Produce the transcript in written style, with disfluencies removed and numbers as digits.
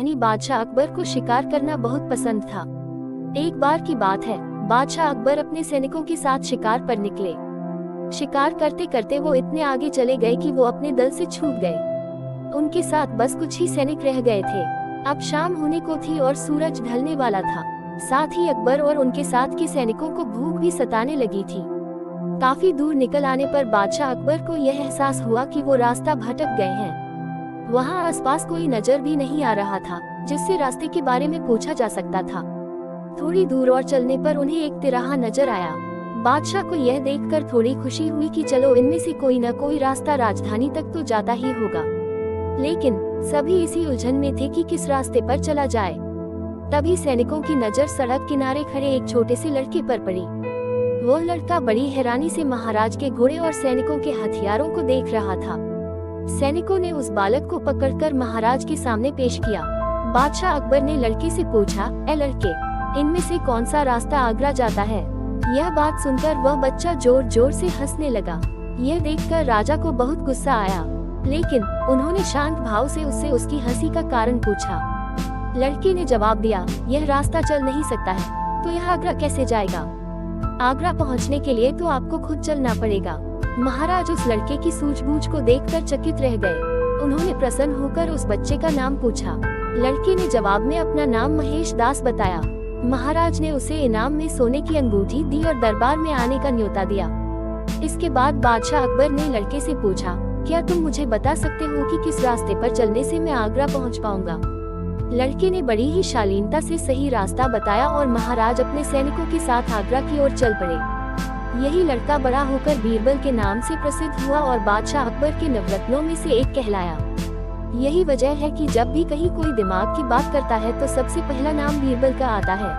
धनी बादशाह अकबर को शिकार करना बहुत पसंद था। एक बार की बात है, बादशाह अकबर अपने सैनिकों के साथ शिकार पर निकले। शिकार करते करते वो इतने आगे चले गए कि वो अपने दल से छूट गए। उनके साथ बस कुछ ही सैनिक रह गए थे। अब शाम होने को थी और सूरज ढलने वाला था। साथ ही अकबर और उनके साथ के सैनिकों को भूख भी सताने लगी थी। काफी दूर निकल आने पर बादशाह अकबर को यह एहसास हुआ कि वो रास्ता भटक गए हैं। वहाँ आसपास कोई नजर भी नहीं आ रहा था जिससे रास्ते के बारे में पूछा जा सकता था। थोड़ी दूर और चलने पर उन्हें एक तिराहा नजर आया। बादशाह को यह देखकर थोड़ी खुशी हुई कि चलो इनमें से कोई न कोई रास्ता राजधानी तक तो जाता ही होगा। लेकिन सभी इसी उलझन में थे कि किस रास्ते पर चला जाए। तभी सैनिकों की नजर सड़क किनारे खड़े एक छोटे से लड़के पर पड़ी। वो लड़का बड़ी हैरानी से महाराज के घोड़े और सैनिकों के हथियारों को देख रहा था। सैनिकों ने उस बालक को पकड़कर महाराज के सामने पेश किया। बादशाह अकबर ने लड़के से पूछा, ए लड़के, इनमें से कौन सा रास्ता आगरा जाता है? यह बात सुनकर वह बच्चा जोर जोर से हंसने लगा। यह देखकर राजा को बहुत गुस्सा आया, लेकिन उन्होंने शांत भाव से उससे उसकी हंसी का कारण पूछा। लड़के ने जवाब दिया, यह रास्ता चल नहीं सकता है, तो यह आगरा कैसे जाएगा? आगरा पहुंचने के लिए तो आपको खुद चलना पड़ेगा। महाराज उस लड़के की सूझबूझ को देखकर चकित रह गए। उन्होंने प्रसन्न होकर उस बच्चे का नाम पूछा। लड़के ने जवाब में अपना नाम महेश दास बताया। महाराज ने उसे इनाम में सोने की अंगूठी दी और दरबार में आने का न्योता दिया। इसके बाद बादशाह अकबर ने लड़के से पूछा, क्या तुम मुझे बता सकते हो कि किस रास्ते पर चलने से मैं आगरा पहुंच पाऊंगा? लड़के ने बड़ी ही शालीनता से सही रास्ता बताया और महाराज अपने सैनिकों के साथ आगरा की ओर चल पड़े। यही लड़का बड़ा होकर बीरबल के नाम से प्रसिद्ध हुआ और बादशाह अकबर के नवरत्नों में से एक कहलाया। यही वजह है कि जब भी कहीं कोई दिमाग की बात करता है तो सबसे पहला नाम बीरबल का आता है।